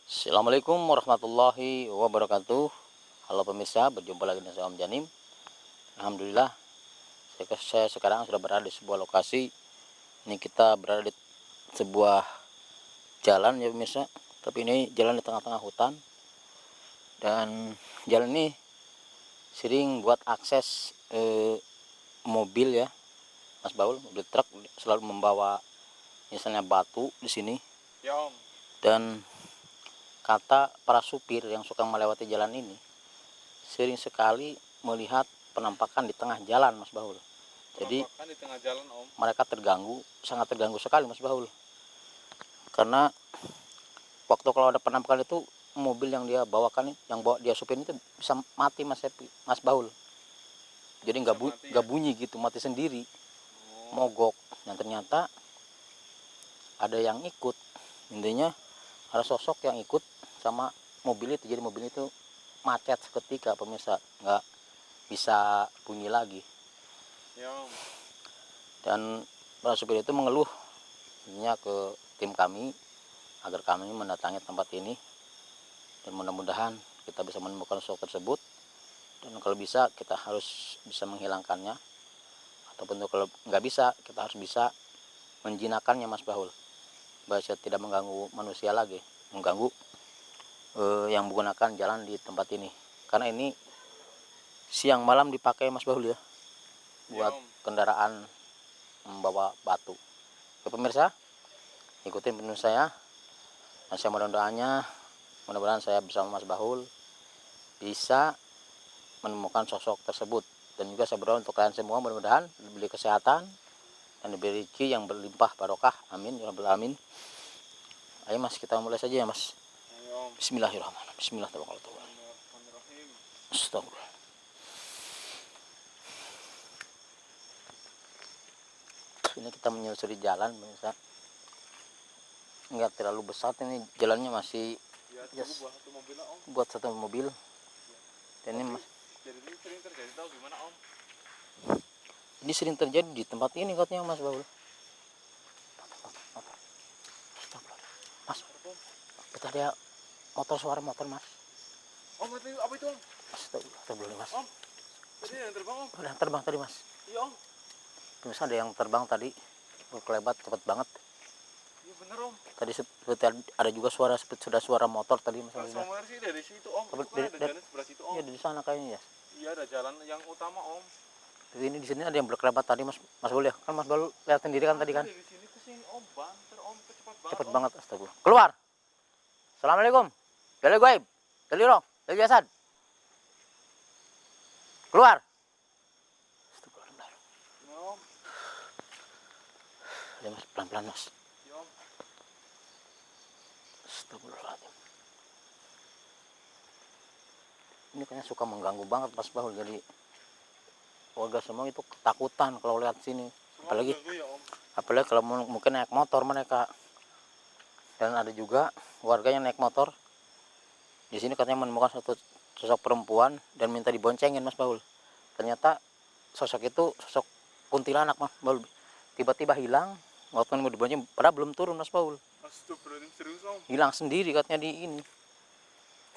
Assalamualaikum warahmatullahi wabarakatuh. Halo pemirsa, berjumpa lagi dengan saya Om Janim. Alhamdulillah, saya sekarang sudah berada di sebuah lokasi. Ini kita berada di sebuah jalan ya pemirsa. Tapi ini jalan di tengah-tengah hutan. Dan jalan ini sering buat akses mobil ya, Mas Baul, mobil truk selalu membawa misalnya batu di sini. Ya Om. Dan kata para supir yang suka melewati jalan ini, sering sekali melihat penampakan di tengah jalan, Mas Baul. Jadi di tengah jalan, Om. mereka terganggu, sangat terganggu sekali, Mas Baul. Karena waktu kalau ada penampakan itu, mobil yang dia bawakan, yang bawa dia supir itu bisa mati, Mas Baul. Jadi nggak bunyi gitu, mati sendiri, mogok. Dan ternyata ada yang ikut, intinya ada sosok yang ikut sama mobil itu. Jadi mobil itu macet seketika pemirsa, nggak bisa bunyi lagi. Ya Om. Dan para supir itu mengeluh ke tim kami agar kami mendatangi tempat ini, dan mudah-mudahan kita bisa menemukan sosok tersebut, dan kalau bisa kita harus bisa menghilangkannya, ataupun kalau nggak bisa kita harus bisa menjinakkannya, Mas Bahul, supaya tidak mengganggu manusia lagi, mengganggu yang menggunakan jalan di tempat ini. Karena ini siang malam dipakai, Mas Bahul ya, buat kendaraan membawa batu. Oke pemirsa, ikutin penuh saya, dan saya mohon doanya, mudah-mudahan saya bersama Mas Bahul bisa menemukan sosok tersebut. Dan juga saya berdoa untuk kalian semua, mudah-mudahan diberi kesehatan dan diberi rezeki yang berlimpah barokah, amin ya rabbal alamin. Ayo Mas, kita mulai saja ya Mas. Bismillahirrahmanirrahim. Bismillahirrahmanirrahim. Astagfirullah. Ini kita menyusuri jalan pemirsa, nggak terlalu besar, ini jalannya masih ya, buat satu mobil. Dan ini Mas, jadi ini sering terjadi, tahu gimana Om? ini sering terjadi di tempat ini katanya Mas Baul. Mas, kita ada motor, suara motor Mas. Om, apa itu Om? Astagfirullah Mas. Om, tadi yang terbang Om? Ada yang terbang tadi Mas. Iya Om. Pemirsa, ada yang terbang tadi, berkelebat cepat banget. Iya bener Om. Tadi seperti ada juga suara, seperti sudah suara motor tadi Mas. Suara motor sih dari situ Om. Itu kan ada jalan sebelah situ Om. Iya di sana kayaknya ya. Iya ada jalan yang utama Om. Ini di sini ada yang berkelebat tadi Mas Baul ya. Kan Mas Baul lihat sendiri kan tadi kan. Dari sini ke sini Om, banter Om, cepat banget. Cepat banget, astagfirullah. Keluar. Assalamualaikum. Dari gaib. Dari roh. Dari jasad. Keluar. Ya Mas, pelan-pelan Mas. Ya Om. Astagfirullahaladzim. Ini kayaknya suka mengganggu banget Mas Baul. Jadi warga semua itu ketakutan kalau lihat sini. Apalagi ya, Om. Apalagi kalau mungkin naik motor mereka. Dan ada juga warga yang naik motor di sini katanya menemukan satu sosok perempuan dan minta diboncengin Mas Baul. Ternyata sosok itu sosok kuntilanak Mas Baul. Tiba-tiba hilang, waktu mau dibonceng padahal belum turun Mas Baul. Astagfirullahaladzim, serius Om? Hilang sendiri katanya di ini.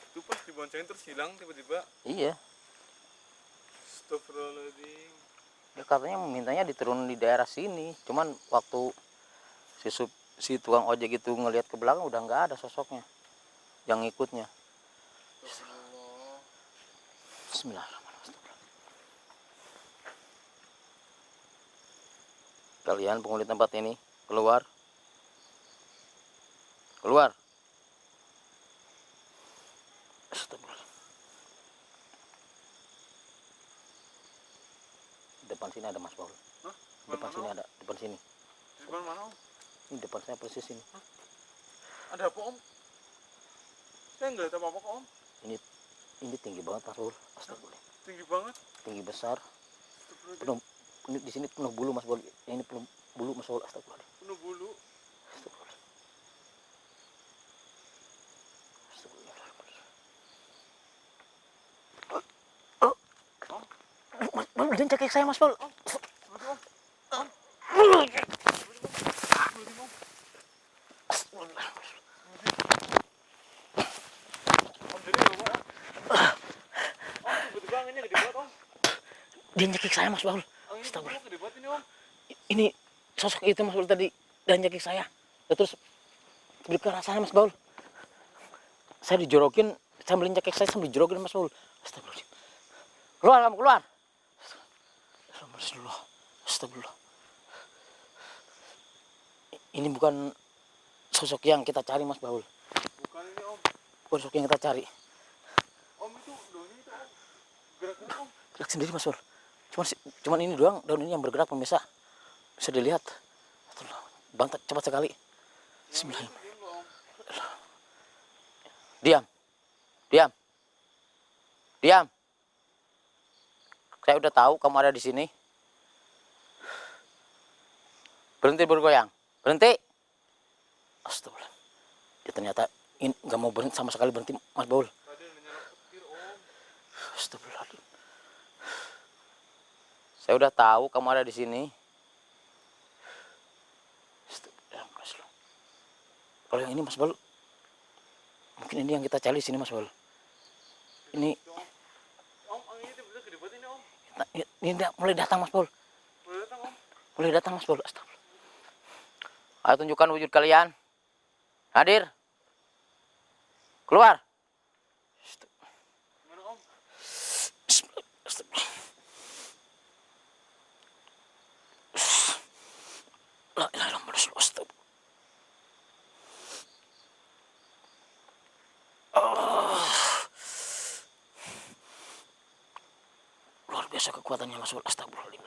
Itu pas diboncengin terus hilang tiba-tiba? Iya. Astagfirullahaladzim. Ya katanya mintanya diturunin di daerah sini. Cuman waktu si tukang ojek itu ngelihat ke belakang udah nggak ada sosoknya yang ngikutnya. Bismillahirrahmanirrahim. Kalian penghuni tempat ini keluar. Keluar. Astagfirullah. Depan sini ada Mas Baul. Hah? Depan sini ada, depan sini. Di depan mana Om? Ini depan saya persis ini. Hah? Ada apa Om? Saya nggak lihat apa-apa kok Om. Ini tinggi banget Mas Baul. Astagfirullah. Tinggi banget. Tinggi besar. Penuh, ini di sini penuh bulu Mas Baul. Ini penuh bulu Mas Baul. Astagfirullah. Penuh bulu. Astagfirullah. Mas Baul, jangan cekik saya Mas Baul. Om. Om. Om. Dia nyekik saya Mas Baul. Ang ini Astagfirullah. gede banget ini om. Ini sosok itu Mas Baul tadi dan nyekik saya. Terus ke arah sana Mas Baul. Saya dijorokin, sambil nyekik saya sambil dijorokin Mas Baul. Astagfirullah. Keluar kamu, keluar. Astagfirullah. Astagfirullah. Ini bukan sosok yang kita cari Mas Baul. Bukan ini om. Bukan sosok yang kita cari. Om itu daunnya itu om. Gerak-gerak om. Gerak sendiri Mas Baul. Cuman ini doang, daun ini yang bergerak pemirsa. Bisa dilihat. Banget cepat sekali. Bismillahirrahmanirrahim. Diam. Diam. Diam. Saya udah tahu kamu ada di sini. Berhenti bergoyang. Berhenti. Astagfirullah. Dia ternyata nggak mau berhenti sama sekali berhenti Mas Baul. Tadi menyerap petir om. Astagfirullahaladzim. Saya udah tahu kamu ada di sini. Astagfirullahaladzim. Kalau yang ini Mas Baul, mungkin ini yang kita cari di sini Mas Baul. Ini Om, anginnya itu bisa gede banget ini om. ini mulai datang Mas Baul. Boleh datang om. Mulai datang Mas Baul. Astagfirullah. Ayo tunjukkan wujud kalian. Hadir. Keluar. Gimana om? La ilaha illallah. Astagfirullah. Luar biasa kekuatannya Mas Baul. Astagfirullahaladzim.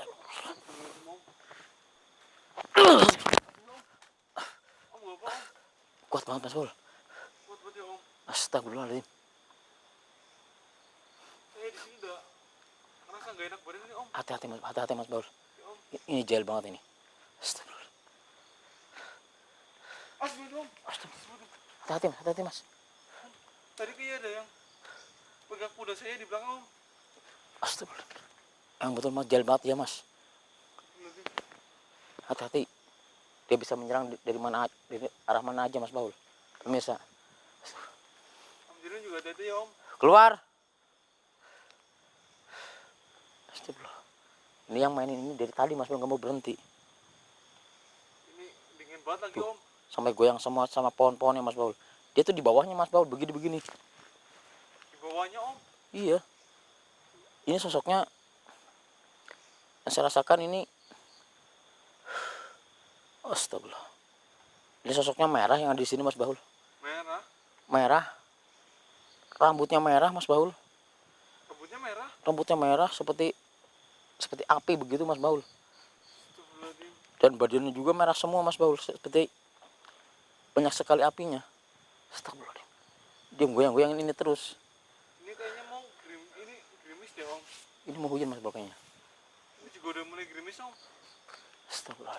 Om gak apa om. Kuat banget Mas Baul. Kuat banget ya om. Astagfirullahaladzim. Saya di sini udah ngerasa gak enak badan ini om. Hati-hati Mas Baul. Ya om. Ini jahil banget ini. Astagfirullah. Astagfirullah om. Astagfirullah. Hati-hati Mas. Tadi kayaknya ada yang pegang kuda saya di belakang om. Astagfirullah. Yang betul Mas, jahil banget ya Mas. Hati-hati. Dia bisa menyerang dari mana, dari arah mana aja Mas Baul. Pemirsa. Om Jirin juga ada ya om. Keluar. Astagfirullah. Ini yang mainin ini dari tadi Mas Baul nggak mau berhenti. Ini dingin banget lagi om. Sampai goyang sama pohon-pohonnya Mas Baul. Dia tuh di bawahnya Mas Baul begini-begini. Di bawahnya om. Iya. Ini sosoknya yang saya rasakan ini. Astagfirullah. Ini sosoknya merah yang ada di sini Mas Baul. Merah. Merah. Rambutnya merah Mas Baul. Rambutnya merah. Rambutnya merah seperti api begitu Mas Baul. Astagfirullahaladzim. Dan badannya juga merah semua Mas Baul, seperti banyak sekali apinya. Astagfirullah. Dia goyang-goyangin ini terus. Ini kayaknya mau ini gerimis deh om. Ini mau hujan Mas Baul kayaknya. Ini juga udah mulai gerimis om. Astagfirullah.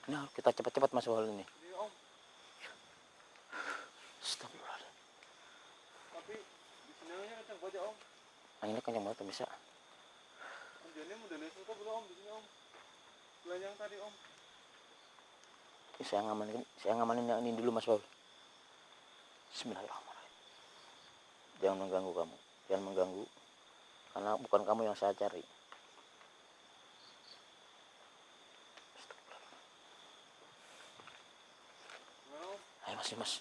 Ini harus kita cepat-cepat Mas Baul ini. Iya om. Astagfirullah. Tapi di sini anginnya kencang banget ya om. Anginnya kencang banget bisa. Om Jani udah lihat suka belum om di sini om? Selain yang tadi om. Ini saya ngamanin yang ini dulu Mas Baul. Bismillahirrahmanirrahim. Jangan mengganggu kamu. Jangan mengganggu. Karena bukan kamu yang saya cari. Gimana om? Ayo Mas.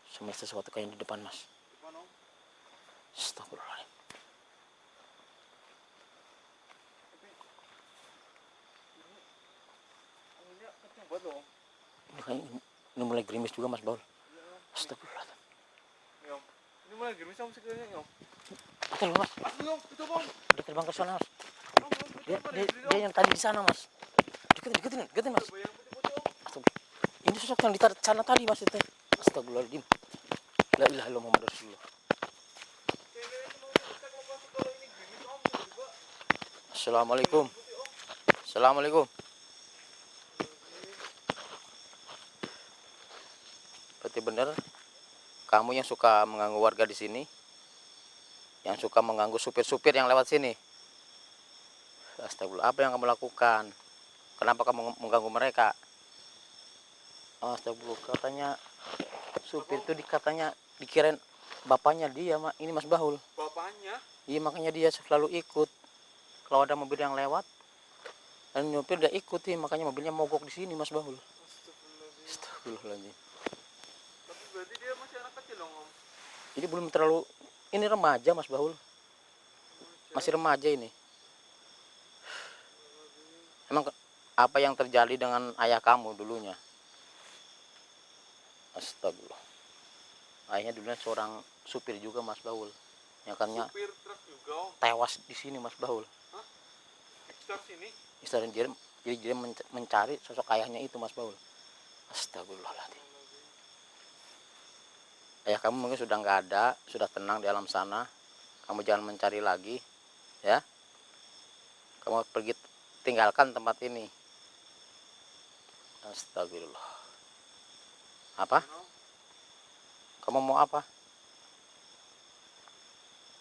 Sama sesuatu kayak di depan Mas. Depan om. Astagfirullahaladzim. Tapi ini anginnya kencang banget loh om. Ini mulai gerimis juga Mas Baul. Iya om. Astagfirullahaladzim. Iya om. Ini mulai gerimis om sekiranya om. Betul Mas. Asli om, itu om. Dia terbang ke sana Mas. Om, itu apa Dia yang tadi di sana Mas. Deketin Mas. Bayang putih-putih om. Astagfirullah. Ini sosok yang di sana tadi Mas itu. Astagfirullahaladzim. La ilaha illallah Muhammadur Rasulullah. Kayaknya itu mau kita kalau masuk kalau ini gerimis om tiba-tiba. Assalamualaikum. Assalamualaikum. Berarti benar kamu yang suka mengganggu warga di sini, yang suka mengganggu supir-supir yang lewat sini. Astagfirullah, apa yang kamu lakukan? Kenapa kamu mengganggu mereka? Astagfirullah, katanya supir itu dikirain bapaknya dia, ini Mas Baul. Bapaknya Iya, makanya dia selalu ikut. kalau ada mobil yang lewat dan nyopir dia ikuti, makanya mobilnya mogok di sini Mas Baul. Astagfirullahaladzim. Astagfirullahaladzim. Tapi berarti dia masih anak kecil dong om. Jadi belum terlalu, ini remaja Mas Baul, masih remaja ini. Emang apa yang terjadi dengan ayah kamu dulunya? Astagfirullah. Ayahnya dulunya seorang supir juga Mas Baul. Nyakanya Supir truk juga om. tewas di sini Mas Baul. Hah? Di sekitar sini? Istilahnya dia mencari sosok ayahnya itu Mas Baul. Astagfirullahaladzim. Ayah kamu mungkin sudah nggak ada, sudah tenang di alam sana. Kamu jangan mencari lagi, ya. Kamu pergi, tinggalkan tempat ini. Astagfirullah. Apa? Kamu mau apa?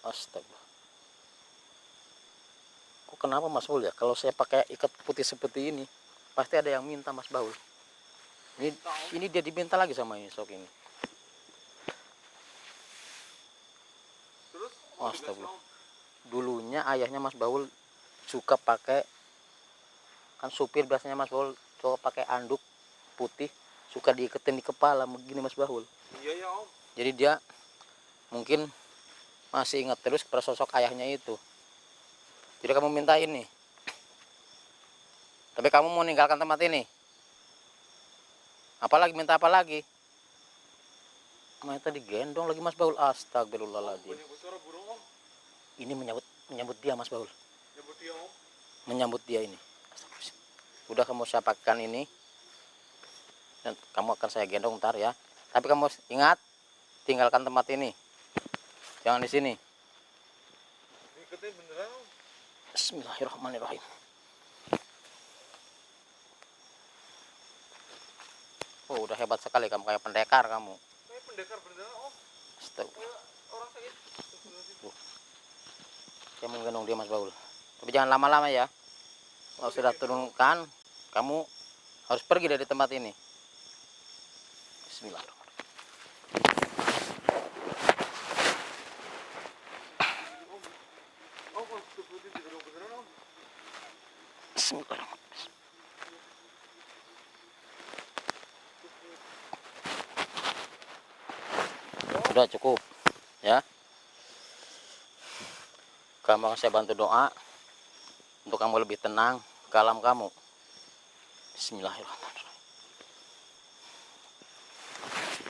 Astagfirullah. Kok kenapa Mas Baul ya? Kalau saya pakai ikat putih seperti ini, pasti ada yang minta Mas Baul. Ini dia diminta lagi sama ini sok ini. Terus? Astagfirullah. Dulunya ayahnya Mas Baul suka pakai, kan supir biasanya Mas Baul suka pakai anduk putih, suka diiketin di kepala begini Mas Baul. Iya ya om. Jadi dia mungkin masih ingat terus pada sosok ayahnya itu. Jadi kamu minta ini. Tapi kamu mau meninggalkan tempat ini. Apalagi minta apa lagi? Ternyata digendong lagi Mas Baul. Astagfirullahaladzim. Menyebut suara burung om. Ini menyambut dia Mas Baul. Nyebut dia om. Menyambut dia ini. Udah kamu saya pakaikan ini. Dan kamu akan saya gendong ntar ya. Tapi kamu ingat, tinggalkan tempat ini. Jangan di sini. Iketin beneran om. Bismillahirrahmanirrahim. Oh, udah hebat sekali kamu, kayak pendekar kamu. Kayak pendekar beneran om. Astagfirullah. Kayak orang sakit. Astagfirullahaladzim. Saya mau gendong dia Mas Baul. Tapi jangan lama-lama ya. Kalau sudah turunkan, kamu harus pergi dari tempat ini. Bismillahirrahmanirrahim. Om, astagfirullahaladzim digendong beneran om. Bismillahirrahmanirrahim. Sudah cukup ya. Kamu akan saya bantu doa untuk kamu lebih tenang ke alam kamu. Bismillahirrahmanirrahim.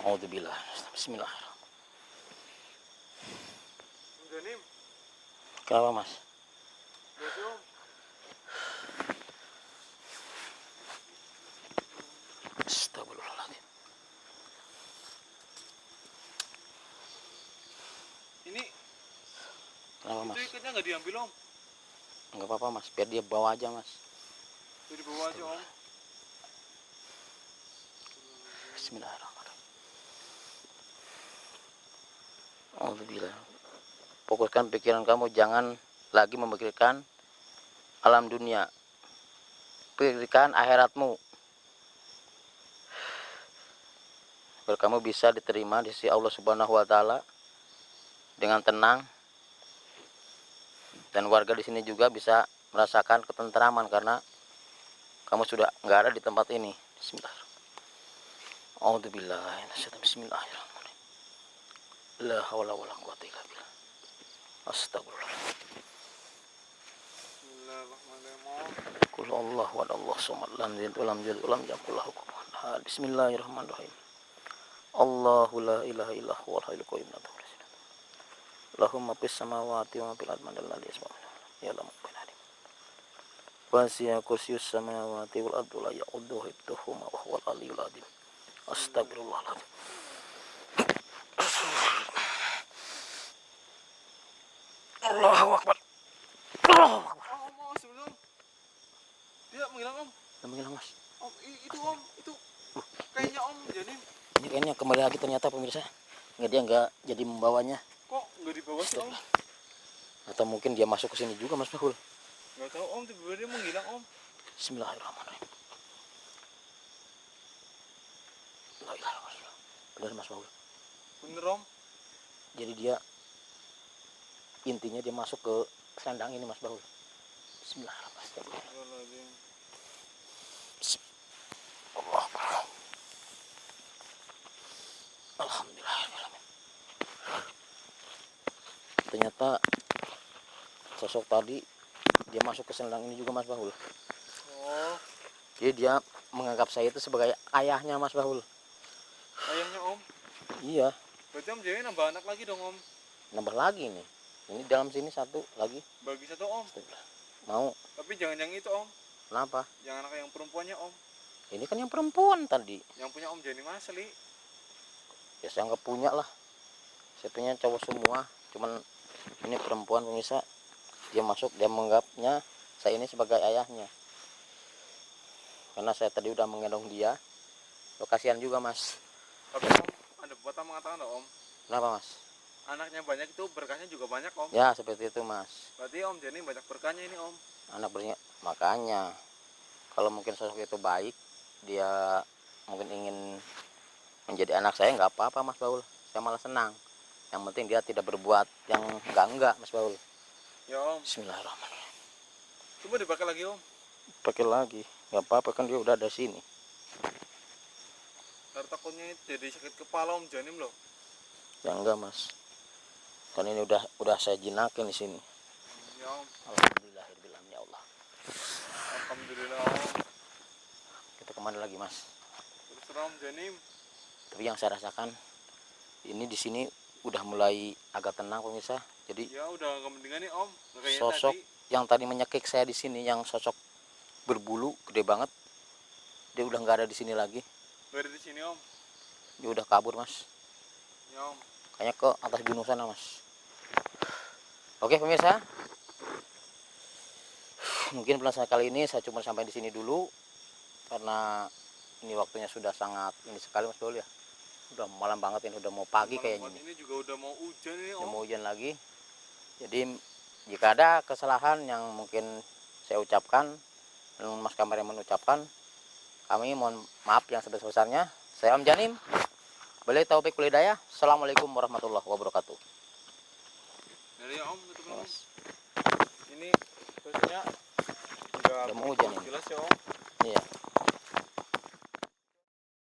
Auzubillah. Bismillahirrahmanirrahim. Janim. Kenapa Mas? Berarti om. Astagfirullahaladzim. Ini Kenapa Mas? itu ikatnya nggak diambil om. Enggak apa-apa Mas, biar dia bawa aja Mas. Jadi bawa aja om. Bismillahirrahmanirrahim. Alhamdulillah. Fokuskan pikiran kamu, jangan lagi memikirkan alam dunia. Pikirkan akhiratmu. Biar kamu bisa diterima di sisi Allah Subhanahu wa taala dengan tenang. Dan warga di sini juga bisa merasakan ketentraman karena kamu sudah nggak ada di tempat ini. Bismillahirrahmanirrahim. A'udzubillahi minasyaitonir rajim. Bismillahirrahmanirrahim. La haula wala quwwata illa billah. Astagfirullah. Bismillahirrahmanirrahim om. Qul Allahu wa Allah samad lam yalid wa lam yulad wa lam yakul lahu kufuwan ahad. Bismillahirrahmanirrahim. Allahu la ilaha illa huwal hayyul qayyum la ta'khudhuhu sinatun. Lahu ma fis samawati wa ma fil ardi man dzal ladzi yashfa'u ya'lamu ma baina aydihim. Wasi'a kursiyyus samawati wal ardi la ya'uduhu hifdhuhuma wa huwal aliyyul azim. Astagfirullahaladzim. Allahu akbar. Allahu akbar. Om sebelum dia menghilang om. Udah menghilang Mas. Om itu om itu kayaknya om Janim. Ini kayaknya kembali lagi ternyata pemirsa. Nggak, dia nggak jadi membawanya. Kok nggak dibawa sih om? Atau mungkin dia masuk ke sini juga Mas Bahul. Nggak tahu om, tiba-tiba dia menghilang om. Bismillahirrahmanirrahim. La ilaha illallah. Benar Mas Bahul. Bener om. Jadi dia intinya dia masuk ke selendang ini Mas Bahul. Bismillahirrahmanirrahim. Astagfirullahaladzim. Allah. Alhamdulillah. Ternyata sosok tadi dia masuk ke sendang ini juga Mas Bahul. Oh, Jadi dia menganggap saya itu sebagai ayahnya Mas Bahul. ayahnya Om. Iya, Berarti Om jadi nambah anak lagi dong Om. nambah lagi nih. Ini dalam sini satu lagi. Bagi satu Om. Mau Tapi jangan yang itu Om. kenapa? Jangan anak yang perempuannya Om. Ini kan yang perempuan tadi. Yang punya Om Jani Masli. Ya saya nggak punya lah. Saya punya cowok semua. Cuman ini perempuan pemirsa. Dia masuk, dia menganggapnya saya ini sebagai ayahnya. Karena saya tadi udah menggendong dia. Lo kasihan juga Mas. Tapi Om, ada pepatah mengatakan loh Om, Kenapa Mas? anaknya banyak itu berkahnya juga banyak Om. Ya seperti itu Mas. Berarti Om Jani banyak berkahnya ini Om. Anak bernya makanya kalau mungkin sosok itu baik, dia mungkin ingin menjadi anak saya, nggak apa-apa Mas Baul. Saya malah senang. Yang penting dia tidak berbuat yang enggak Mas Baul. Ya Om. Bismillahirrahmanirrahim. Coba dipakai lagi Om. Pakai lagi, nggak apa-apa kan dia udah ada sini. Ntar takutnya jadi sakit kepala Om Janim loh. Ya enggak Mas. Kan ini udah saya jinakin di sini. Ya Om. Alhamdulillahirobbilalamin ya Allah. Alhamdulillah Om. Kita kemana lagi Mas? Terserah Om Janim. Tapi yang saya rasakan ini di sini udah mulai agak tenang pemirsa. Jadi Ya udah agak mendingan nih Om. Nggak kayak sosok tadi. yang tadi menyekik saya di sini, yang sosok berbulu gede banget, dia udah nggak ada di sini lagi. Gak ada di sini Om. Dia udah kabur Mas. Ya Om. Kayaknya ke atas gunung sana Mas. Oke pemirsa, mungkin pelajaran kali ini saya cuma sampai di sini dulu karena ini waktunya sudah sangat ini sekali Mas Dol ya. Udah malam banget ini, udah mau pagi Malam kayaknya banget ini. ini juga udah mau hujan ini Udah Om. mau hujan lagi. Jadi jika ada kesalahan yang mungkin saya ucapkan dan Mas kameramen mengucapkan, kami mohon maaf yang sebesar-besarnya. Saya Om Janim. Boleh taufik wal hidayah. Assalamualaikum warahmatullahi wabarakatuh. Jadi ya Om, itu belum. Mas, Ini biasanya udah mau hujan ini. jelas ya Om. Iya.